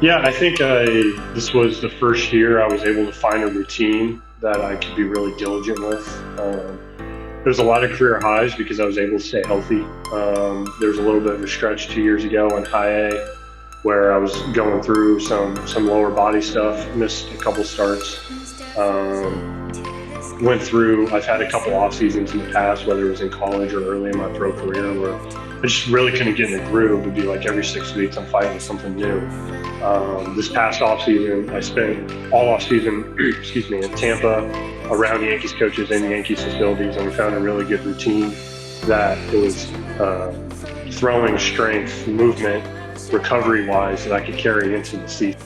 Yeah, I think this was the first year I was able to find a routine that I could be really diligent with. There was a lot of career highs because I was able to stay healthy. There was a little bit of a stretch 2 years ago in high A where I was going through some lower body stuff, missed a couple starts. Um, Went through. I've had a couple off seasons in the past, whether it was in college or early in my pro career, where I just really couldn't get in the groove. It'd be like every 6 weeks I'm fighting with something new. This past off season, I spent all off season, excuse me, in Tampa, around Yankees coaches and Yankees facilities, and we found a really good routine that it was throwing, strength, movement, recovery wise that I could carry into the season.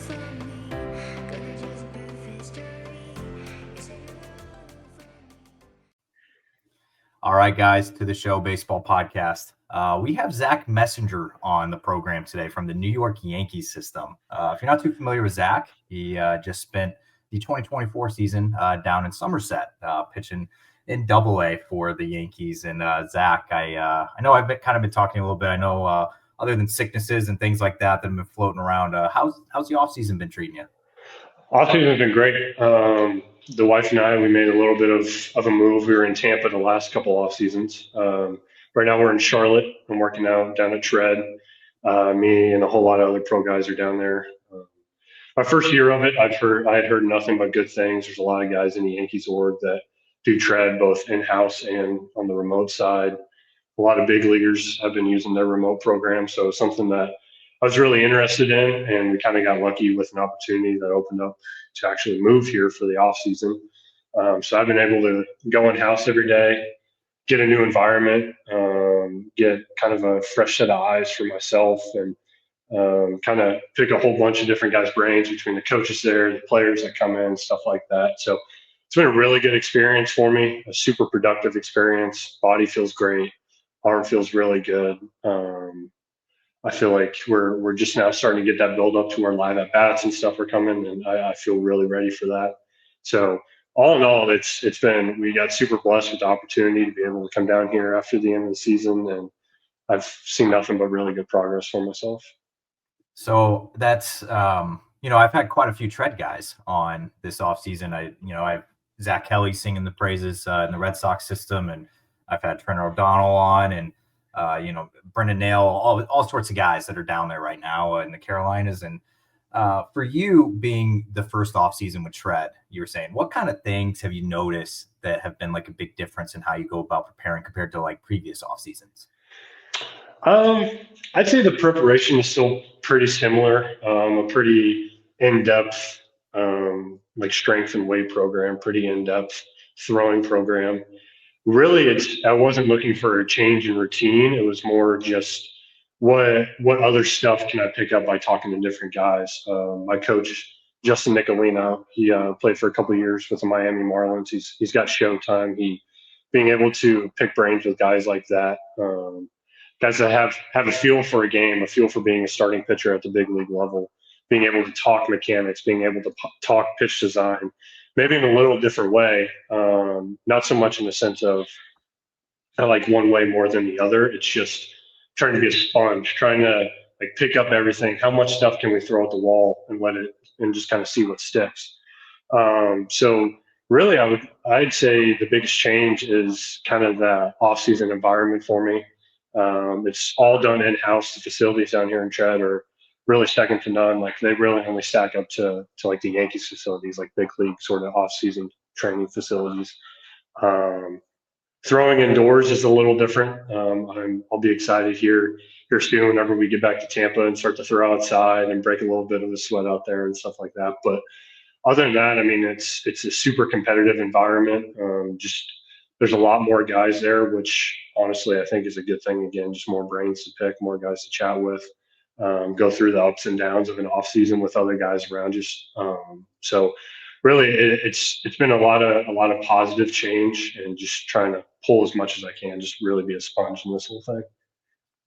All right, guys, to the show baseball podcast. We have Zach Messenger on the program today from the New York Yankees system. If you're not too familiar with Zach, he just spent the 2024 season down in Somerset, pitching in Double-A for the Yankees. And Zach, I know I've been talking a little bit. I know other than sicknesses and things like that have been floating around, how's the offseason been treating you? Off season has been great. The wife and I, we made a little bit of a move. We were in Tampa the last couple off seasons. Right now we're in Charlotte. I'm working out down at Tread. Me and a whole lot of other pro guys are down there. My first year of it, I had heard nothing but good things. There's a lot of guys in the Yankees org that do Tread both in house and on the remote side. A lot of big leaguers have been using their remote program, so it's something that I was really interested in, and we kind of got lucky with an opportunity that opened up to actually move here for the off season. So I've been able to go in house every day, get a new environment, get kind of a fresh set of eyes for myself, and kind of pick a whole bunch of different guys' brains between the coaches there, the players that come in, stuff like that. So it's been a really good experience for me, a super productive experience. Body feels great, arm feels really good. I feel like we're just now starting to get that build up to where live at bats and stuff are coming, and I feel really ready for that. So all in all, it's been, we got super blessed with the opportunity to be able to come down here after the end of the season, and I've seen nothing but really good progress for myself. So that's, I've had quite a few Tread guys on this offseason. I have Zach Kelly singing the praises in the Red Sox system, and I've had Trent O'Donnell on, and Brendan Nail, all sorts of guys that are down there right now in the Carolinas. And for you being the first offseason with Tread, you were saying, what kind of things have you noticed that have been like a big difference in how you go about preparing compared to like previous off seasons? I'd say the preparation is still pretty similar. A pretty in-depth, like strength and weight program, pretty in-depth throwing program. Really, I wasn't looking for a change in routine. It was more just what other stuff can I pick up by talking to different guys. My coach Justin Nicolina, he played for a couple of years with the Miami Marlins. He's got Showtime. He being able to pick brains with guys like that. Guys that have a feel for a game, a feel for being a starting pitcher at the big league level, being able to talk mechanics, being able to talk pitch design, maybe in a little different way. Not so much in the sense of I like one way more than the other. It's just trying to be a sponge, trying to like pick up everything. How much stuff can we throw at the wall and let it and just kind of see what sticks? So really, I'd say the biggest change is kind of the off-season environment for me. It's all done in-house. The facilities down here in Tread are really second to none. Like they really only stack up to like the Yankees facilities, like big league sort of off-season training facilities. Throwing indoors is a little different. I'll be excited here soon whenever we get back to Tampa and start to throw outside and break a little bit of the sweat out there and stuff like that. But other than that, I mean, it's a super competitive environment. Just there's a lot more guys there, which honestly I think is a good thing. Again, just more brains to pick, more guys to chat with, go through the ups and downs of an off season with other guys around you. So really, it's been a lot of positive change and just trying to pull as much as I can, just really be a sponge in this whole thing.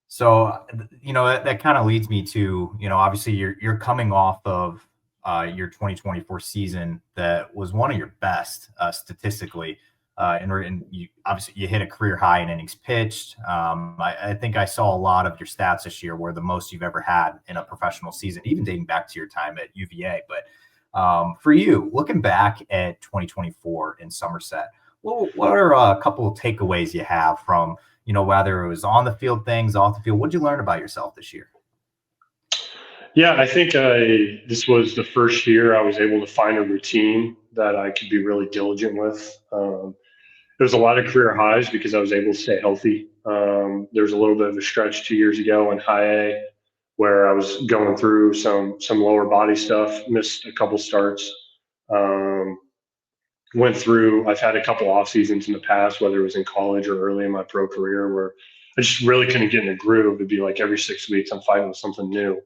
So, that kind of leads me to, obviously you're coming off of your 2024 season that was one of your best statistically. And you obviously you hit a career high in innings pitched. I think I saw a lot of your stats this year were the most you've ever had in a professional season, even dating back to your time at UVA. But for you, looking back at 2024 in Somerset, what are a couple of takeaways you have from, whether it was on the field things, off the field? What did you learn about yourself this year? Yeah, I think this was the first year I was able to find a routine that I could be really diligent with. There was a lot of career highs because I was able to stay healthy. There was a little bit of a stretch 2 years ago in high A where I was going through some lower body stuff, missed a couple starts. Um, Went through. I've had a couple off seasons in the past, whether it was in college or early in my pro career, where I just really couldn't get in a groove. It'd be like every 6 weeks I'm fighting with something new.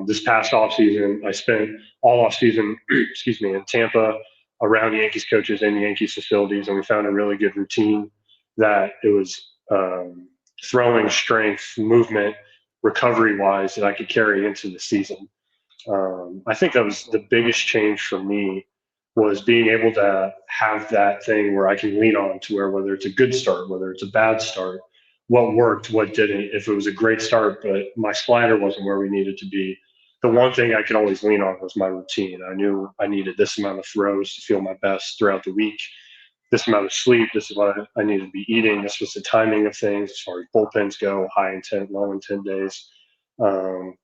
This past off season, I spent all off season, excuse me, in Tampa around Yankees coaches and the Yankees facilities, and we found a really good routine that it was throwing, strength, movement, recovery wise that I could carry into the season. I think that was the biggest change for me was being able to have that thing where I can lean on to where whether it's a good start, whether it's a bad start, what worked, what didn't. If it was a great start, but my slider wasn't where we needed to be, the one thing I could always lean on was my routine. I knew I needed this amount of throws to feel my best throughout the week, this amount of sleep, this is what I needed to be eating, this was the timing of things as far as bullpens go, high intent, low intent days. Um,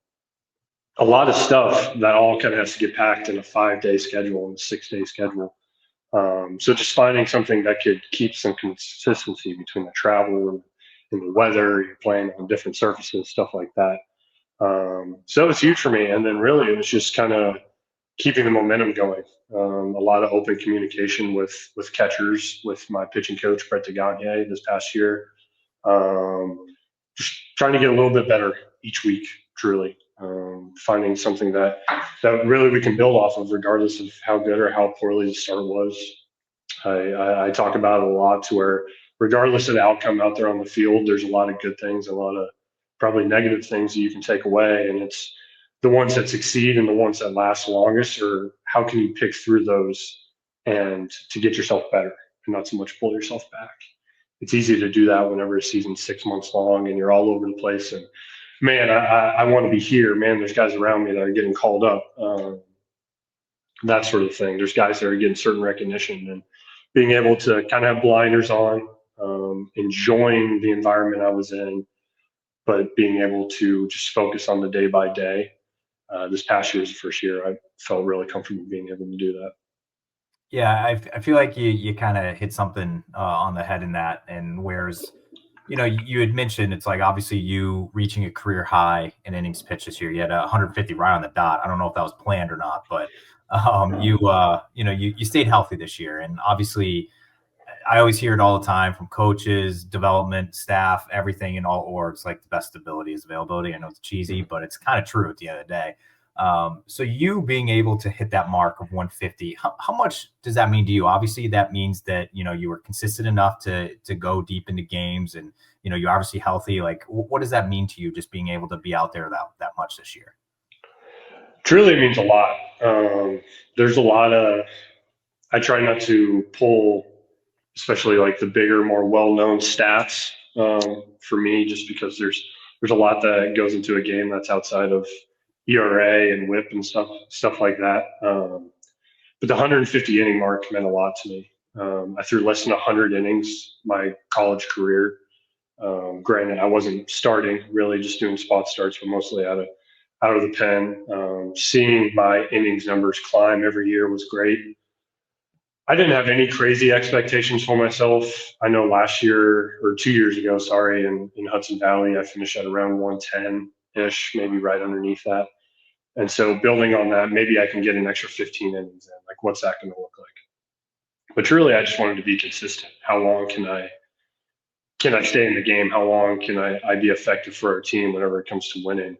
a lot of stuff that all kind of has to get packed in a 5 day schedule and a 6 day schedule. So just finding something that could keep some consistency between the travel and the weather, you're playing on different surfaces, stuff like that. So it was huge for me. And then really it was just kind of keeping the momentum going. A lot of open communication with catchers, with my pitching coach, Brett DeGagne, this past year. Um, just trying to get a little bit better each week, truly. Finding something that really we can build off of, regardless of how good or how poorly the start was. I talk about it a lot to where, regardless of the outcome out there on the field, there's a lot of good things, a lot of probably negative things that you can take away, and it's the ones that succeed and the ones that last longest, or how can you pick through those and to get yourself better and not so much pull yourself back. It's easy to do that whenever a season's 6 months long and you're all over the place. And man, I want to be here. Man, there's guys around me that are getting called up, that sort of thing. There's guys that are getting certain recognition, and being able to kind of have blinders on, enjoying the environment I was in, but being able to just focus on the day by day. This past year was the first year I felt really comfortable being able to do that. Yeah, I feel like you kind of hit something on the head in that. And whereas, you had mentioned it's like obviously you reaching a career high in innings pitched this year. You had 150 right on the dot. I don't know if that was planned or not, but you stayed healthy this year. And obviously, I always hear it all the time from coaches, development staff, everything in all orgs. Like the best ability is availability. I know it's cheesy, but it's kind of true at the end of the day. So you being able to hit that mark of 150, how much does that mean to you? Obviously, that means that you were consistent enough to go deep into games, and you're obviously healthy. Like, what does that mean to you? Just being able to be out there that much this year? Truly means a lot. There's a lot of, I try not to pull, especially like the bigger, more well-known stats for me, just because there's a lot that goes into a game that's outside of ERA and WHIP and stuff like that. But the 150 inning mark meant a lot to me. I threw less than 100 innings my college career. Granted, I wasn't starting, really just doing spot starts, but mostly out of the pen. Seeing my innings numbers climb every year was great. I didn't have any crazy expectations for myself. I know last year or 2 years ago, sorry, in Hudson Valley, I finished at around 110 ish, maybe right underneath that. And so building on that, maybe I can get an extra 15 innings in. Like, what's that going to look like? But truly, I just wanted to be consistent. How long can I stay in the game? How long can I be effective for our team whenever it comes to winning?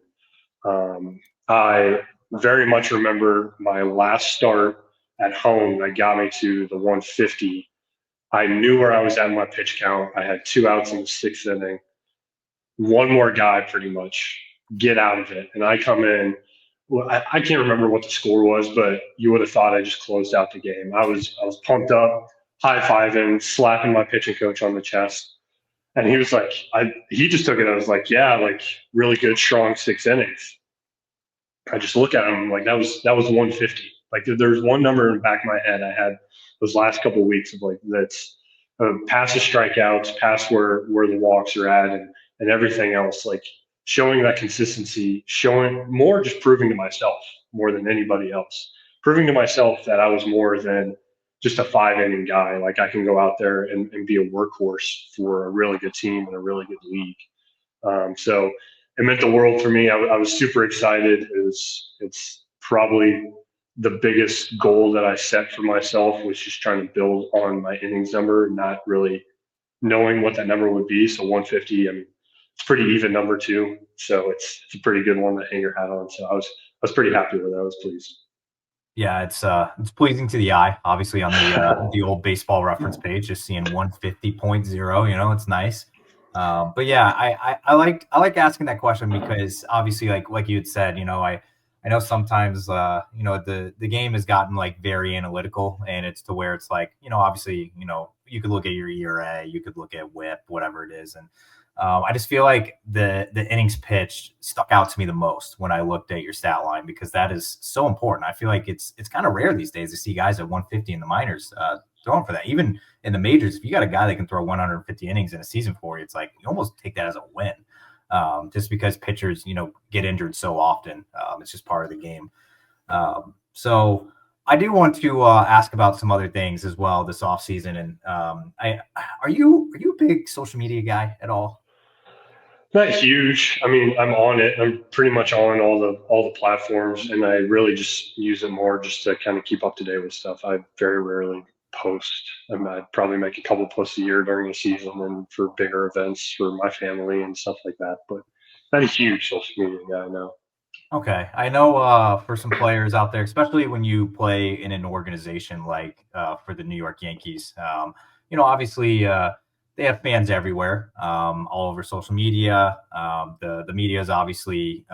I very much remember my last start at home that got me to the 150. I knew where I was at in my pitch count. I had 2 outs in the sixth inning. One more guy, pretty much, get out of it. And I come in. Well, I can't remember what the score was, but you would have thought I just closed out the game. I was pumped up. high fiving, slapping my pitching coach on the chest. And he was like, he just took it. I was like, yeah, like really good, strong 6 innings. I just look at him like that was 150. Like there's one number in the back of my head I had those last couple of weeks of like that's past the strikeouts, past where the walks are at, and everything else. Like showing that consistency, showing more, just proving to myself more than anybody else, proving to myself that I was more than just a 5 inning guy. Like I can go out there and be a workhorse for a really good team and a really good league. So it meant the world for me. I was super excited. It's probably the biggest goal that I set for myself was just trying to build on my innings number, not really knowing what that number would be. So 150, I mean, it's pretty even number too. So it's a pretty good one to hang your hat on. So I was pretty happy with it. I was pleased. Yeah, it's pleasing to the eye. Obviously, on the old baseball reference page, just seeing 150.0, it's nice. But yeah, I like asking that question because obviously, like you had said, I know sometimes the game has gotten like very analytical, and it's to where it's like obviously you could look at your ERA, you could look at WHIP, whatever it is, and I just feel like the innings pitched stuck out to me the most when I looked at your stat line because that is so important. I feel like it's kind of rare these days to see guys at 150 in the minors throwing for that. Even in the majors, if you got a guy that can throw 150 innings in a season for you, it's like you almost take that as a win. Just because pitchers, get injured so often, it's just part of the game. So I do want to ask about some other things as well this offseason. And I are you a big social media guy at all? Not huge. I mean, I'm on it. I'm pretty much on all the platforms, and I really just use it more just to kind of keep up to date with stuff. I very rarely post. I'd probably make a couple posts a year during the season and for bigger events for my family and stuff like that. But not a huge social media guy, no. Okay. I know for some players out there, especially when you play in an organization like for the New York Yankees, obviously they have fans everywhere, all over social media. The media is obviously,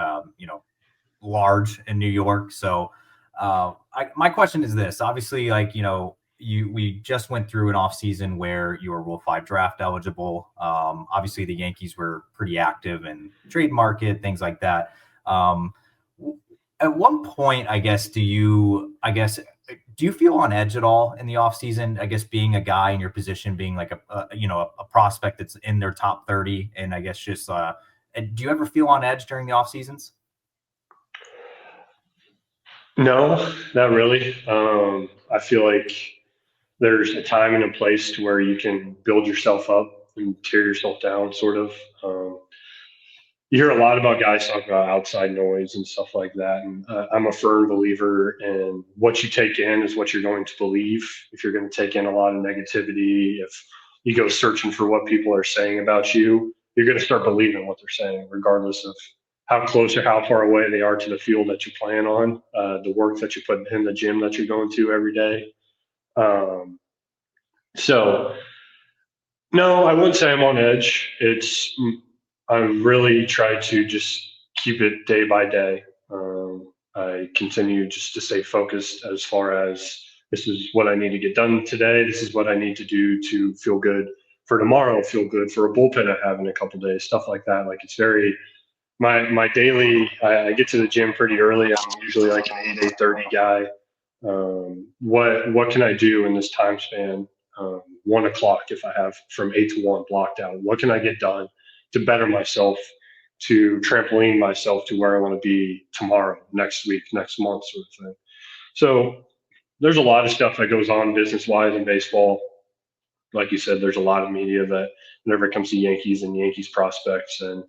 large in New York. So, my question is this: obviously, like we just went through an off season where you were Rule 5 draft eligible. Obviously, the Yankees were pretty active in trade market, things like that. Um, at one point, do you feel on edge at all in the off season? I guess being a guy in your position, being like a prospect that's in their top 30, and I guess just do you ever feel on edge during the off seasons? No, not really. I feel like there's a time and a place to where you can build yourself up and tear yourself down, sort of. You hear a lot about guys talking about outside noise and stuff like that. And I'm a firm believer in what you take in is what you're going to believe. If you're going to take in a lot of negativity, if you go searching for what people are saying about you, you're going to start believing what they're saying, regardless of how close or how far away they are to the field that you're playing on, the work that you put in the gym that you're going to every day. Um, so no, I wouldn't say I'm on edge. I really try to just keep it day by day. I continue just to stay focused as far as this is what I need to get done today. This is what I need to do to feel good for tomorrow, feel good for a bullpen I have in a couple days, stuff like that. Like it's very my daily. I get to the gym pretty early. I'm usually like an 8:30 guy. What can I do in this time span? 1 o'clock if I have from 8 to 1 blocked out. What can I get done to better myself, to trampoline myself to where I want to be tomorrow, next week, next month, sort of thing. So there's a lot of stuff that goes on business wise in baseball. Like you said, there's a lot of media that whenever it comes to Yankees and Yankees prospects, and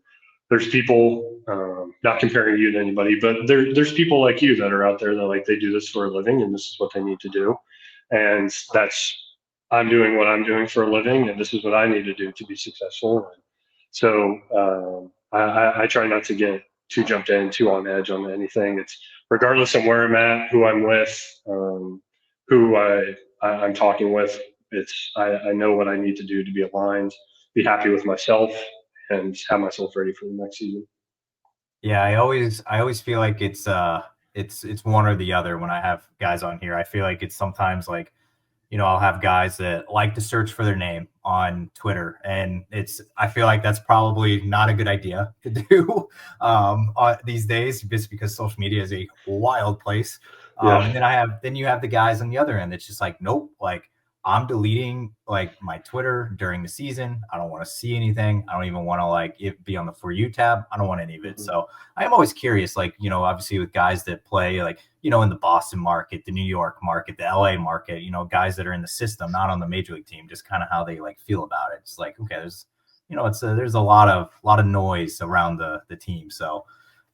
there's people, not comparing you to anybody, but there's people like you that are out there that like they do this for a living and this is what they need to do. And that's, I'm doing what I'm doing for a living and this is what I need to do to be successful. And so I try not to get too jumped in, too on edge on anything. It's regardless of where I'm at, who I'm with, who I'm talking with. I know what I need to do to be aligned, be happy with myself, and have myself ready for the next season. Yeah, I always feel like it's one or the other when I have guys on here. I feel like it's sometimes like I'll have guys that like to search for their name on Twitter, and I feel like that's probably not a good idea to do these days, just because social media is a wild place. Yeah. And then you have the guys on the other end that's just like, nope, like I'm deleting like my Twitter during the season. I don't want to see anything. I don't even want to like it be on the For You tab. I don't want any of it. Mhm. So I am always curious, like, obviously with guys that play like, in the Boston market, the New York market, the LA market, guys that are in the system, not on the major league team, just kind of how they like feel about it. It's like, okay, there's a lot of noise around the team. So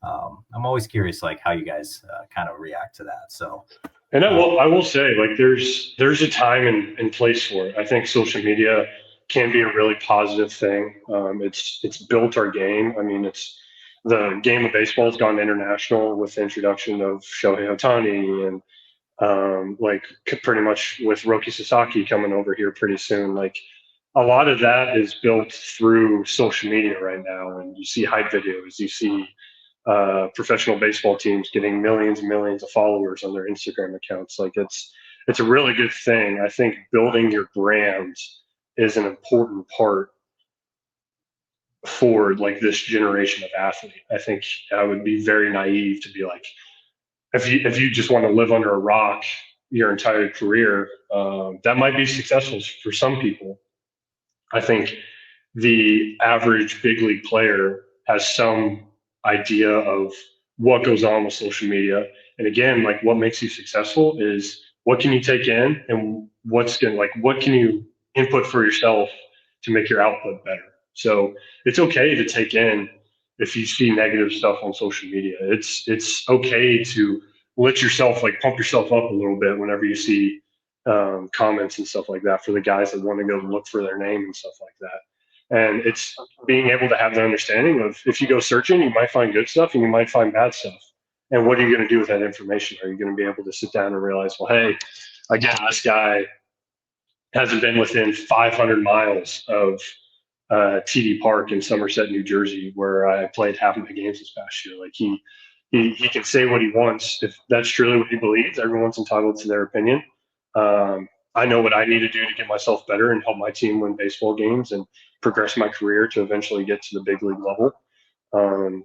I'm always curious, like how you guys kind of react to that. So And uh, I will say, like, there's a time and place for it. I think social media can be a really positive thing. It's built our game. I mean, it's the game of baseball has gone international with the introduction of Shohei Ohtani and like pretty much with Roki Sasaki coming over here pretty soon. Like a lot of that is built through social media right now, and you see hype videos, you see professional baseball teams getting millions and millions of followers on their Instagram accounts. Like it's a really good thing. I think building your brand is an important part for like this generation of athlete. I think I would be very naive to be like, if you just want to live under a rock your entire career, that might be successful for some people. I think the average big league player has some idea of what goes on with social media. And again, like what makes you successful is what can you take in and what can you input for yourself to make your output better. So it's okay to take in if you see negative stuff on social media. It's okay to let yourself like pump yourself up a little bit whenever you see comments and stuff like that for the guys that want to go look for their name and stuff like that. And it's being able to have the understanding of if you go searching, you might find good stuff and you might find bad stuff. And what are you going to do with that information? Are you going to be able to sit down and realize, well, hey, again, this guy hasn't been within 500 miles of TD Park in Somerset, New Jersey, where I played half of my games this past year. Like he can say what he wants. If that's truly what he believes, everyone's entitled to their opinion. I know what I need to do to get myself better and help my team win baseball games and progress my career to eventually get to the big league level. And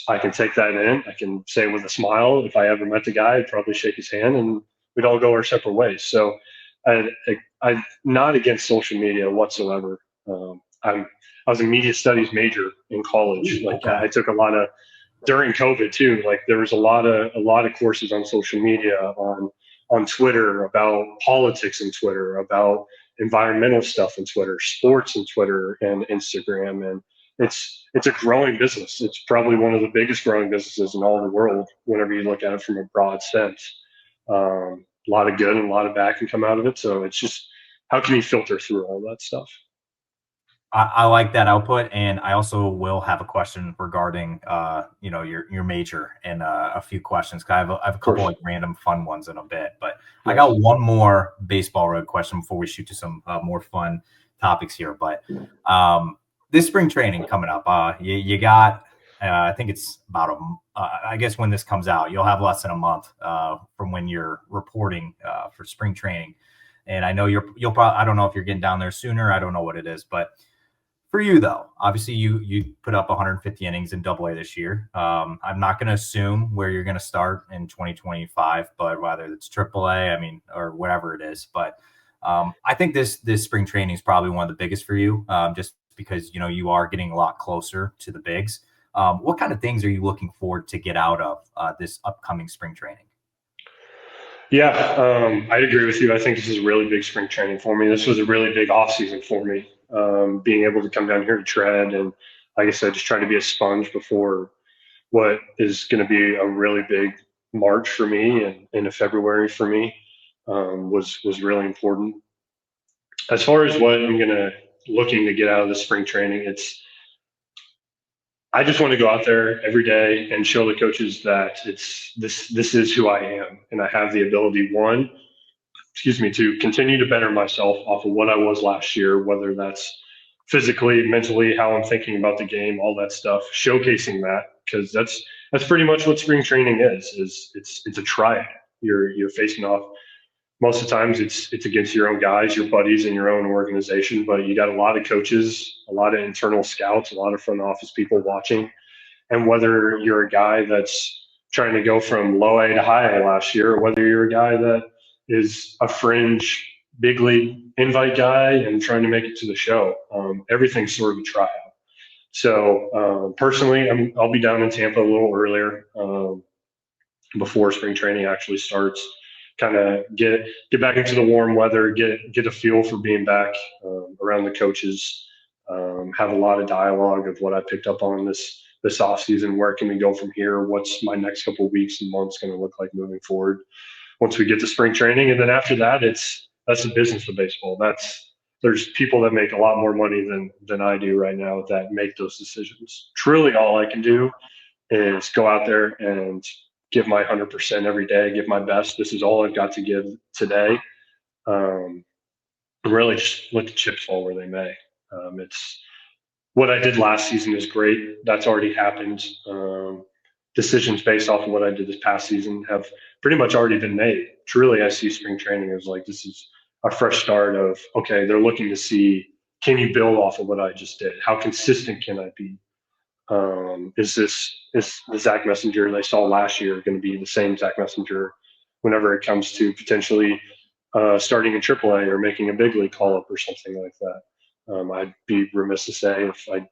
I can take that in. I can say with a smile, if I ever met the guy, I'd probably shake his hand and we'd all go our separate ways. So I'm not against social media whatsoever. I was a media studies major in college. ooh, Like okay. I took a lot of during COVID too. Like there was a lot of courses on social media on Twitter about politics and Twitter, about environmental stuff in Twitter, sports and Twitter and Instagram, and it's a growing business. It's probably one of the biggest growing businesses in all the world. Whenever you look at it from a broad sense, a lot of good and a lot of bad can come out of it. So it's just how can you filter through all that stuff? I like that output, and I also will have a question regarding, your major and a few questions. 'Cause I have a Of couple course, like random fun ones in a bit, but I got nice. one more baseball road question before we shoot to some more fun topics here. But um, this spring training coming up, you got, I think it's about I guess when this comes out, you'll have less than a month from when you're reporting for spring training. And I know you'll probably, I don't know if you're getting down there sooner. I don't know what it is, but for you though, obviously you put up 150 innings in Double A this year. I'm not going to assume where you're going to start in 2025, but whether it's Triple A, I mean, or whatever it is. But I think this spring training is probably one of the biggest for you, just because you are getting a lot closer to the bigs. What kind of things are you looking forward to get out of this upcoming spring training? Yeah, I'd agree with you. I think this is a really big spring training for me. This was a really big off season for me. Being able to come down here to tread and, like I said, just trying to be a sponge before what is going to be a really big March for me and into February for me was really important. As far as what I'm gonna looking to get out of the spring training, it's I just want to go out there every day and show the coaches that this is who I am and I have the ability one, excuse me, to continue to better myself off of what I was last year, whether that's physically, mentally, how I'm thinking about the game, all that stuff, showcasing that because that's pretty much what spring training is it's a tryout. You're facing off most of the times it's against your own guys, your buddies in your own organization, but you got a lot of coaches, a lot of internal scouts, a lot of front office people watching. And whether you're a guy that's trying to go from low A to high A last year, or whether you're a guy that is a fringe big league invite guy and trying to make it to the show, everything's sort of a tryout. So personally, I'll be down in Tampa a little earlier before spring training actually starts. Kind of get back into the warm weather, get a feel for being back around the coaches. Have a lot of dialogue of what I picked up on this off season. Where can we go from here? What's my next couple of weeks and months going to look like moving forward? Once we get to spring training, and then after that, that's the business of baseball. There's people that make a lot more money than I do right now that make those decisions. Truly, all I can do is go out there and give my 100% every day, give my best. This is all I've got to give today. Um, really just let the chips fall where they may. It's what I did last season is great. That's already happened. Decisions based off of what I did this past season have pretty much already been made. Truly, I see spring training as like this is a fresh start of, okay, they're looking to see, can you build off of what I just did? How consistent can I be? Is the Zach Messenger they saw last year going to be the same Zach Messenger whenever it comes to potentially starting in AAA or making a big league call up or something like that? I'd be remiss to say if I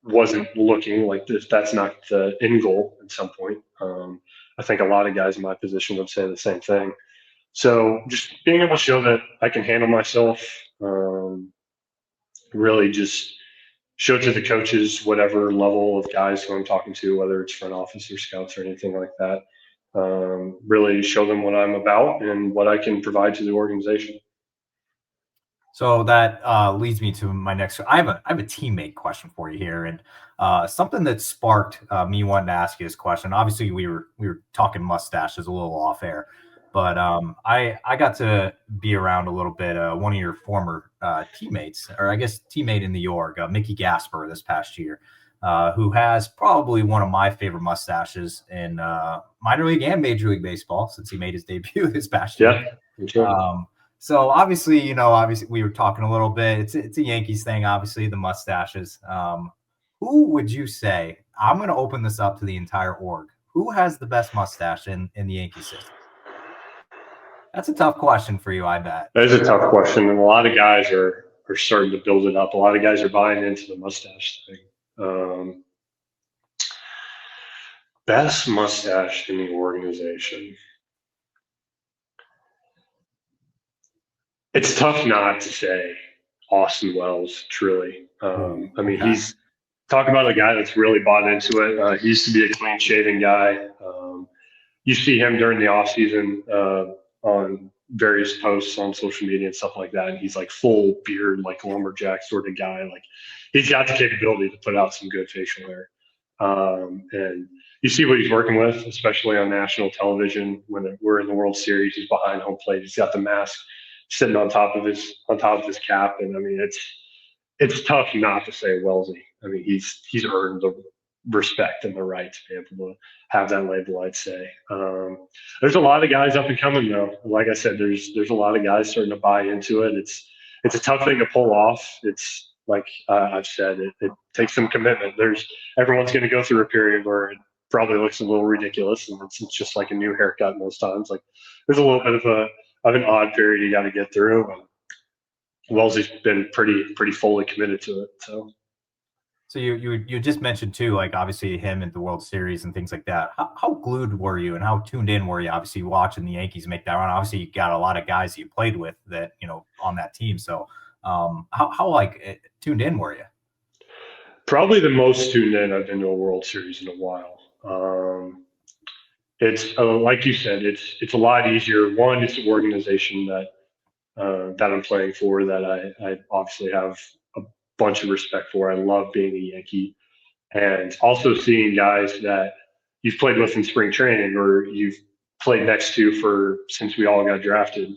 wasn't looking like this. That's not the end goal at some point. I think a lot of guys in my position would say the same thing. So just being able to show that I can handle myself, really just show to the coaches whatever level of guys who I'm talking to, whether it's front office or scouts or anything like that. Really show them what I'm about and what I can provide to the organization. So that leads me to my next. I have a teammate question for you here, and something that sparked me wanting to ask you this question. Obviously, we were talking mustaches a little off air, but I got to be around a little bit. One of your former teammates, or I guess teammate in New York, Mickey Gasper, this past year, who has probably one of my favorite mustaches in minor league and major league baseball since he made his debut this past year. Yeah, sure. So obviously, we were talking a little bit. It's a Yankees thing, obviously, the mustaches. Who would you say? I'm going to open this up to the entire org. Who has the best mustache in the Yankee system? That's a tough question for you, I bet. That is a tough question, and a lot of guys are starting to build it up. A lot of guys are buying into the mustache thing. Best mustache in the organization. It's tough not to say Austin Wells, truly. I mean, he's talk about a guy that's really bought into it. He used to be a clean shaven guy. You see him during the off season on various posts on social media and stuff like that. And he's like full beard, like lumberjack sort of guy. Like he's got the capability to put out some good facial hair. And you see what he's working with, especially on national television when we're in the World Series. He's behind home plate. He's got the mask sitting on top of his cap, and I mean it's tough not to say Wellesley. I mean he's earned the respect and the right to be able to have that label. I'd say there's a lot of guys up and coming though. Like I said, there's a lot of guys starting to buy into it. It's a tough thing to pull off. It's like I've said, it takes some commitment. Everyone's going to go through a period where it probably looks a little ridiculous, and it's just like a new haircut most times. Like there's a little bit of an odd period you got to get through. And Wellesley's been pretty fully committed to it. So you just mentioned too, like obviously him at the World Series and things like that. How glued were you and how tuned in were you? Obviously watching the Yankees make that run. Obviously you got a lot of guys you played with that on that team. So how tuned in were you? Probably the most tuned in I've been to a World Series in a while. It's like you said, it's a lot easier. One, it's an organization that I'm playing for that I obviously have a bunch of respect for. I love being a Yankee, and also seeing guys that you've played with in spring training or you've played next to since we all got drafted.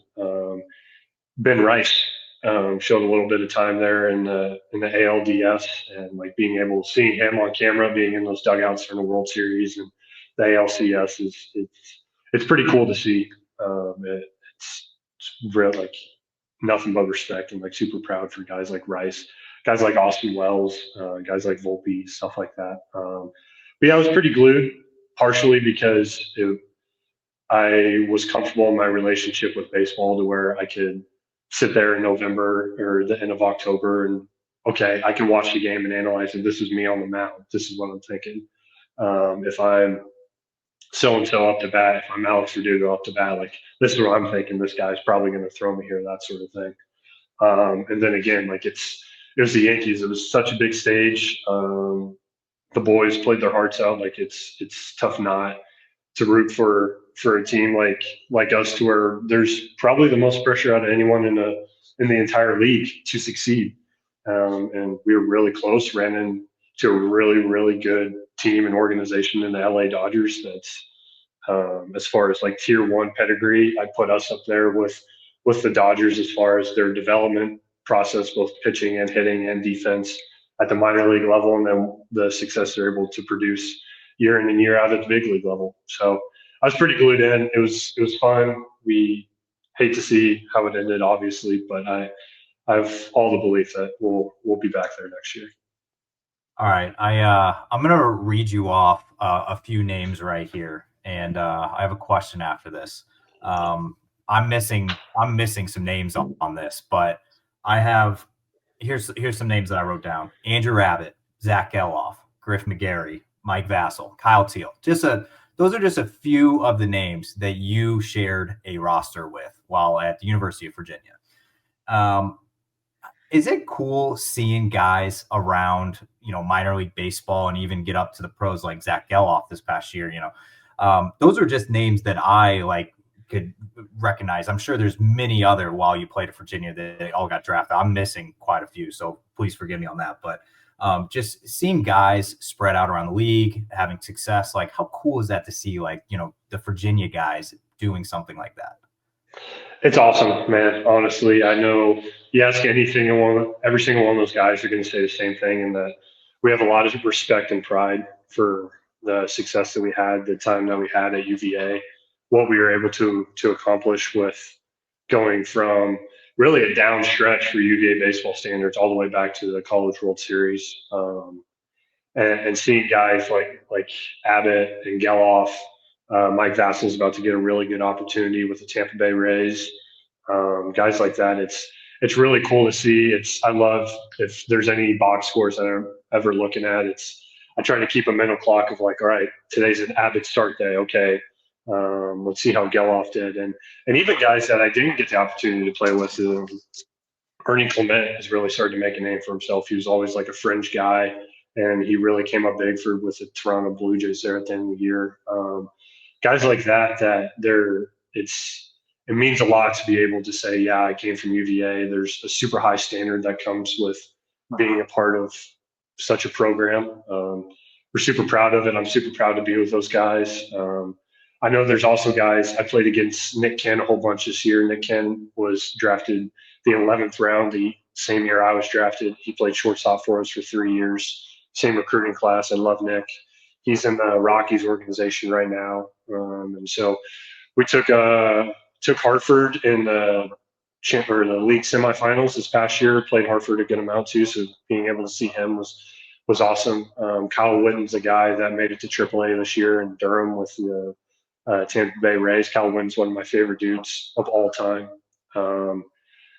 Ben Rice showed a little bit of time there in the ALDS, and like being able to see him on camera, being in those dugouts in the World Series and the ALCS it's pretty cool to see. it's real, like nothing but respect and like super proud for guys like Rice, guys like Austin Wells, guys like Volpe, stuff like that. But yeah, I was pretty glued, partially because I was comfortable in my relationship with baseball to where I could sit there in November or the end of October and okay, I can watch the game and analyze it. This is me on the mound. This is what I'm thinking. If I'm so and so up to bat, if I'm Alex Verdugo up to bat, like this is what I'm thinking. This guy's probably going to throw me here, that sort of thing. And then again, like it was the Yankees. It was such a big stage. The boys played their hearts out. Like it's tough not to root for a team like us, to where there's probably the most pressure out of anyone in the entire league to succeed. And we were really close. Ran into a really good team and organization in the LA Dodgers. That's as far as like tier one pedigree, I put us up there with the Dodgers as far as their development process, both pitching and hitting and defense at the minor league level, and then the success they're able to produce year in and year out at the big league level. So I was pretty glued in. It was fun. We hate to see how it ended, obviously, but I have all the belief that we'll be back there next year. All right, I'm gonna read you off a few names right here, and I have a question after this. I'm missing some names on this, but I have here's some names that I wrote down: Andrew Abbott, Zach Geloff, Griff McGarry, Mike Vassell, Kyle Teal. Those are just a few of the names that you shared a roster with while at the University of Virginia. Is it cool seeing guys around, minor league baseball and even get up to the pros like Zach Geloff this past year? Those are just names that I could recognize. I'm sure there's many other while you played at Virginia that they all got drafted. I'm missing quite a few, so please forgive me on that. But just seeing guys spread out around the league, having success, like how cool is that to see, the Virginia guys doing something like that? It's awesome, man. Honestly, I know you ask anything, and every single one of those guys are going to say the same thing, and that we have a lot of respect and pride for the success that we had, the time that we had at UVA, what we were able to accomplish with going from really a down stretch for UVA baseball standards all the way back to the College World Series. And seeing guys like Abbott and Geloff, Mike Vassell's about to get a really good opportunity with the Tampa Bay Rays. Guys like that, it's really cool to see. I love, if there's any box scores that I'm ever looking at, I try to keep a mental clock of like, all right, today's an Abbott start day. Okay, let's see how Geloff did, and even guys that I didn't get the opportunity to play with. Ernie Clement has really started to make a name for himself. He was always like a fringe guy, and he really came up big with the Toronto Blue Jays there at the end of the year. Guys like that it means a lot to be able to say, yeah, I came from UVA. There's a super high standard that comes with being a part of such a program. We're super proud of it. I'm super proud to be with those guys. I know there's also guys, I played against Nick Ken a whole bunch this year. Nick Ken was drafted the 11th round the same year I was drafted. He played shortstop for us for 3 years, same recruiting class. I love Nick. He's in the Rockies organization right now. And so we took Hartford in the league semifinals this past year, played Hartford a good amount too. So being able to see him was awesome. Kyle Witten's a guy that made it to AAA this year in Durham with the Tampa Bay Rays. Kyle Witten's one of my favorite dudes of all time.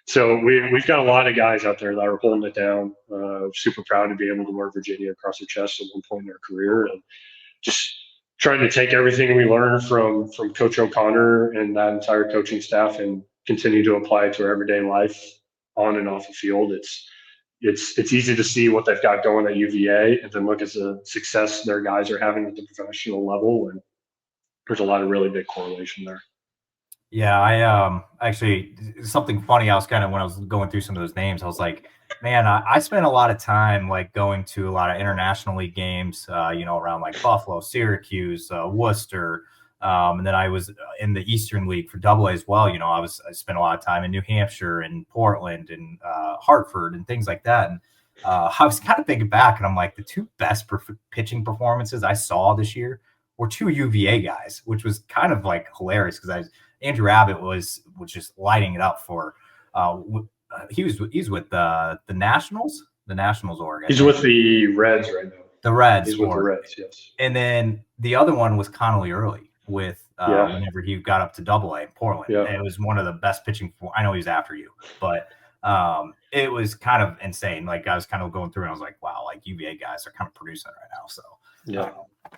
So we've got a lot of guys out there that are holding it down. Super proud to be able to wear Virginia across their chest at one point in their career, and just trying to take everything we learned from Coach O'Connor and that entire coaching staff and continue to apply it to our everyday life on and off the field. It's easy to see what they've got going at UVA, and then look at the success their guys are having at the professional level, and there's a lot of really big correlation there. Yeah, I actually, something funny. I was kind of, when I was going through some of those names, I was like, man, I spent a lot of time going to a lot of international league games, around like Buffalo, Syracuse, Worcester, and then I was in the Eastern League for AA as well. I spent a lot of time in New Hampshire and Portland and Hartford and things like that. And I was kind of thinking back, and I'm like, the two best pitching performances I saw this year were two UVA guys, which was kind of like hilarious because Andrew Abbott was just lighting it up for. He's with the Nationals org. I He's think. with the Reds right now. The Reds He's with the org. Reds, yes. And then the other one was Connolly Early with whenever he got up to Double A in Portland. Yeah. It was one of the best pitching. I know he's after you, but it was kind of insane. Like I was kind of going through and I was like, wow, like UVA guys are kind of producing right now. So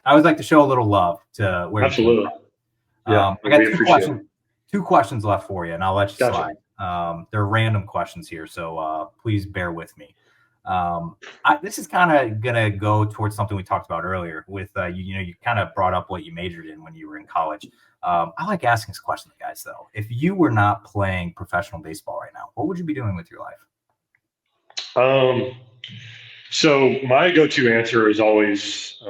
I always like to show a little love to where. Absolutely. I got two questions left for you, and I'll let you slide. They're random questions here, so please bear with me. This is kind of gonna go towards something we talked about earlier. With you kind of brought up what you majored in when you were in college. I like asking this question to guys though. If you were not playing professional baseball right now, what would you be doing with your life? So my go-to answer is always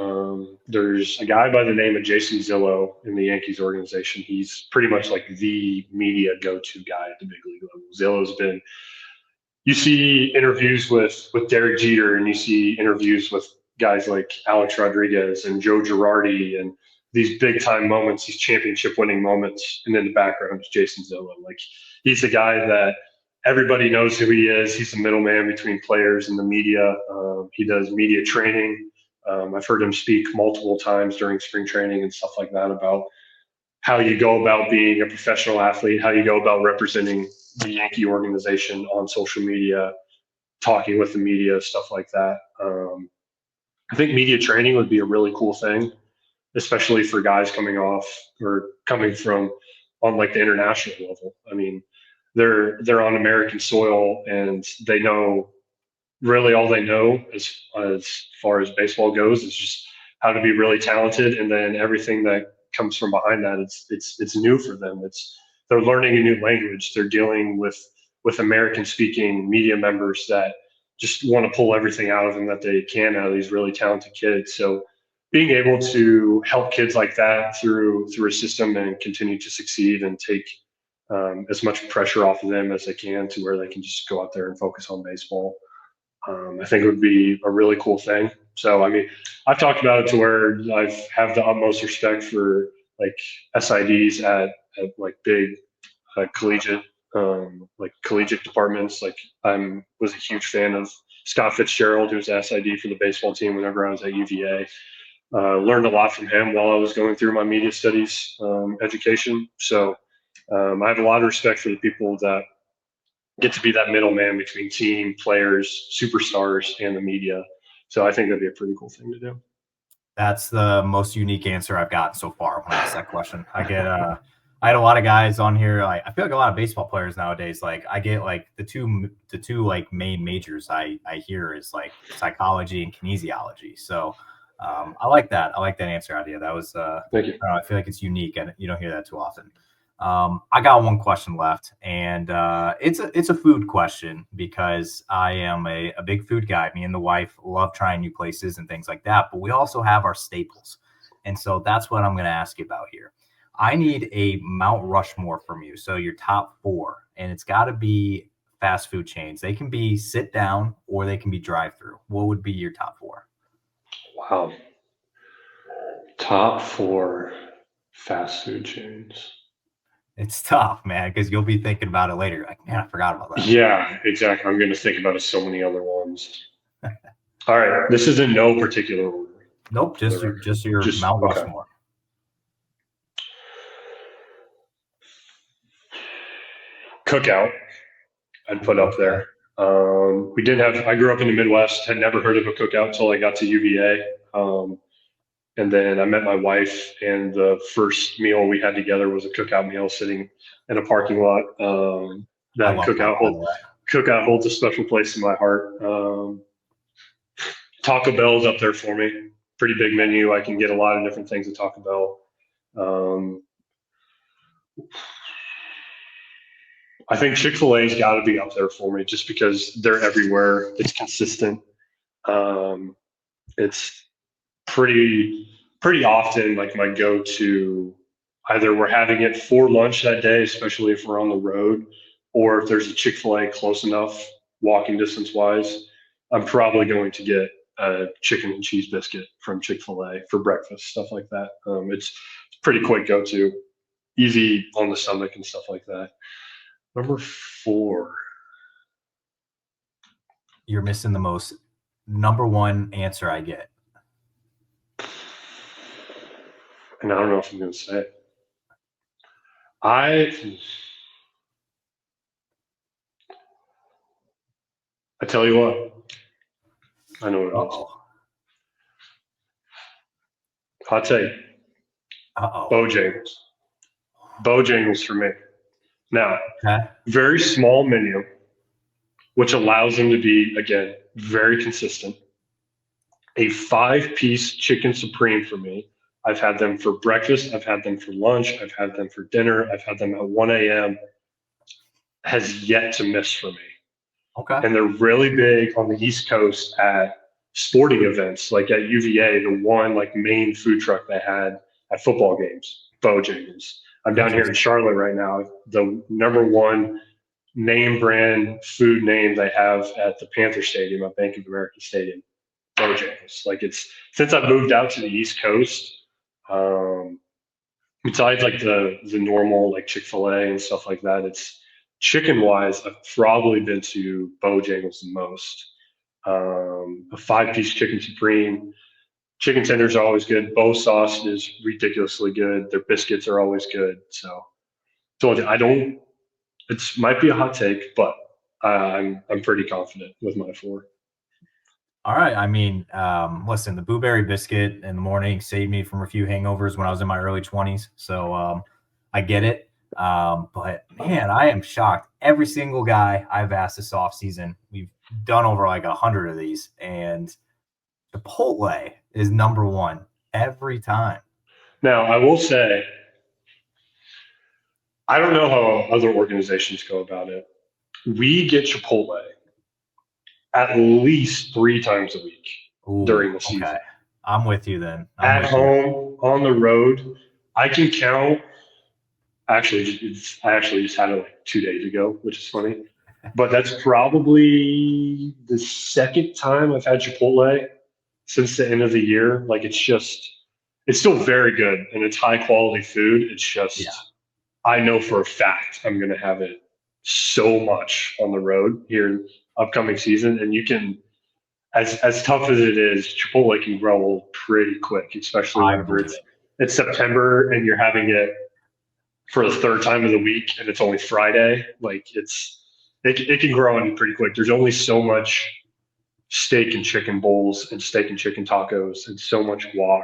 there's a guy by the name of Jason Zillo in the Yankees organization. He's pretty much like the media go-to guy at the big league level. Zillo's been, you see interviews with Derek Jeter, and you see interviews with guys like Alex Rodriguez and Joe Girardi, and these big time moments, these championship winning moments. And in the background is Jason Zillo. Like he's the guy that everybody knows who he is. He's the middleman between players and the media. He does media training. I've heard him speak multiple times during spring training and stuff like that about how you go about being a professional athlete, how you go about representing the Yankee organization on social media, talking with the media, stuff like that. I think media training would be a really cool thing, especially for guys coming from on like the international level. I mean, they're on American soil and they know really all they know as far as baseball goes is just how to be really talented, and then everything that comes from behind that it's new for them. They're learning a new language. They're dealing with American speaking media members that just want to pull everything out of them that they can out of these really talented kids. So being able to help kids like that through a system and continue to succeed and take as much pressure off of them as they can to where they can just go out there and focus on baseball. I think it would be a really cool thing. So, I mean, I've talked about it to where I have the utmost respect for like SIDs at like big collegiate departments. Like was a huge fan of Scott Fitzgerald, who was SID for the baseball team whenever I was at UVA. Learned a lot from him while I was going through my media studies education. So I have a lot of respect for the people that get to be that middleman between team, players, superstars, and the media. So I think that'd be a pretty cool thing to do. That's the most unique answer I've gotten so far when I ask that question. I had a lot of guys on here. I feel like a lot of baseball players nowadays, like I get like the two like main majors I hear is like psychology and kinesiology. So I like that. I like that answer idea. That was thank you. I feel like it's unique and you don't hear that too often. I got one question left, and it's a food question because I am a big food guy. Me and the wife love trying new places and things like that, but we also have our staples. And so that's what I'm going to ask you about here. I need a Mount Rushmore from you. So your top 4, and it's got to be fast food chains. They can be sit down or they can be drive through. What would be your top 4? Wow. Top 4 fast food chains. It's tough, man, because you'll be thinking about it later. Like, man, I forgot about that. Yeah, exactly. I'm going to think about so many other ones. All right. This is in no particular order. Nope, just your Mount Rushmore. Okay. Cookout, I'd put up there. I grew up in the Midwest, had never heard of a cookout until I got to UVA. And then I met my wife, and the first meal we had together was a cookout meal sitting in a parking lot. That cookout holds a special place in my heart. Taco Bell's up there for me. Pretty big menu. I can get a lot of different things at Taco Bell. I think Chick-fil-A's got to be up there for me just because they're everywhere. It's consistent. It's pretty often like my go-to. Either we're having it for lunch that day, especially if we're on the road, or if there's a Chick-fil-A close enough, walking distance wise, I'm probably going to get a chicken and cheese biscuit from Chick-fil-A for breakfast, stuff like that. It's pretty quick go-to. easy on the stomach and stuff like that. Number 4. You're missing the most number one answer I get. And I don't know if I'm going to say it. I tell you what, I know what it is. Uh-oh. Hot take. Uh-oh. Bojangles. Bojangles for me. Now, Okay. very small menu, which allows them to be, again, very consistent. A 5-piece chicken supreme for me. I've had them for breakfast. I've had them for lunch. I've had them for dinner. I've had them at 1 a.m. Has yet to miss for me. Okay. And they're really big on the East Coast at sporting events, like at UVA, the one like main food truck they had at football games, Bojangles. I'm down here in Charlotte right now. The number one name brand food name they have at the Panther Stadium, at Bank of America Stadium, Bojangles. Like it's since I've moved out to the East Coast, besides like the normal like Chick-fil-A and stuff like that, it's chicken wise, I've probably been to Bojangles the most. A 5-piece chicken supreme. Chicken tenders are always good. Bo sauce is ridiculously good. Their biscuits are always good. So I don't. It might be a hot take, but I'm pretty confident with my 4. All right. I mean, listen, the blueberry biscuit in the morning saved me from a few hangovers when I was in my early 20s. So I get it. But man, I am shocked. Every single guy I've asked this offseason, we've done over like 100 of these, and Chipotle is number one every time. Now, I will say, I don't know how other organizations go about it. We get Chipotle at least 3 times a week during the season. Okay. I'm with you then. At home, on the road, I can count. Actually, I actually just had it like 2 days ago, which is funny. But that's probably the second time I've had Chipotle since the end of the year. Like it's still very good and it's high quality food. It's just, I know for a fact I'm going to have it so much on the road here upcoming season. And you can, as tough as it is, Chipotle can grow pretty quick, especially whenever it's September and you're having it for the 3rd time of the week and it's only Friday. Like it can grow in pretty quick. There's only so much steak and chicken bowls and steak and chicken tacos and so much guac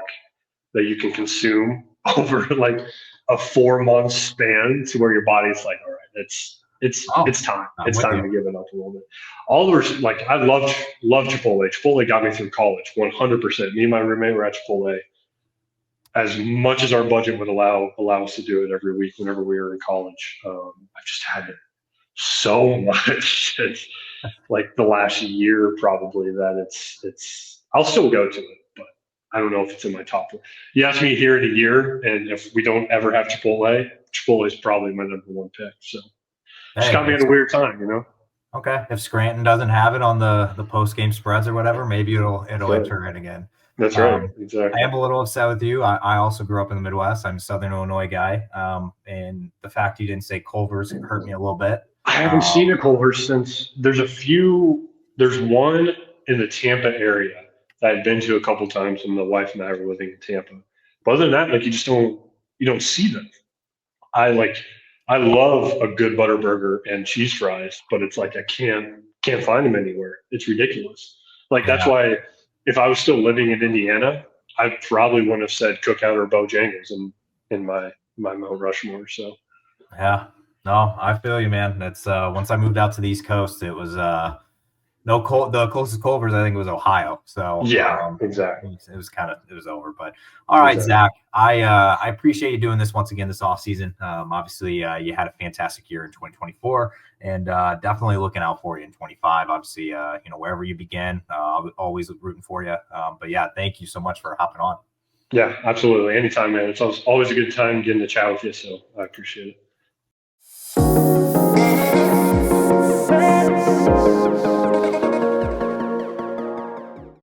that you can consume over like a 4-month span to where your body's like, all right, it's time. It's time to give it up a little bit. Oliver's like, I love Chipotle. Chipotle got me through college 100%. Me and my roommate were at Chipotle as much as our budget would allow us to do it every week whenever we were in college. I've just had it so much. It's like the last year probably that it's I'll still go to it, but I don't know if it's in my top 4. You ask me here in a year, and if we don't ever have Chipotle is probably my number 1 pick. So just got me at a weird time, you know? Okay. If Scranton doesn't have it on the post game spreads or whatever, maybe it'll enter it again. That's right. Exactly. I am a little upset with you. I also grew up in the Midwest. I'm a Southern Illinois guy. And the fact you didn't say Culver's hurt me a little bit. I haven't seen a Culver's since there's one in the Tampa area that I've been to a couple times when the wife and I were living in Tampa. But other than that, like you don't see them. I love a good butter burger and cheese fries, but it's like I can't find them anywhere. It's ridiculous. Like that's why if I was still living in Indiana, I probably wouldn't have said Cookout or Bojangles in my Mount Rushmore. So yeah, no, I feel you, man. That's once I moved out to the East Coast, it was the closest Culver's I think was Ohio. So yeah, exactly. It was over. But all right, Zach, I appreciate you doing this once again this offseason. Obviously, you had a fantastic year in 2024, and definitely looking out for you in 25. Obviously, wherever you begin, always rooting for you. But yeah, thank you so much for hopping on. Yeah, absolutely. Anytime, man. It's always a good time getting to chat with you. So I appreciate it.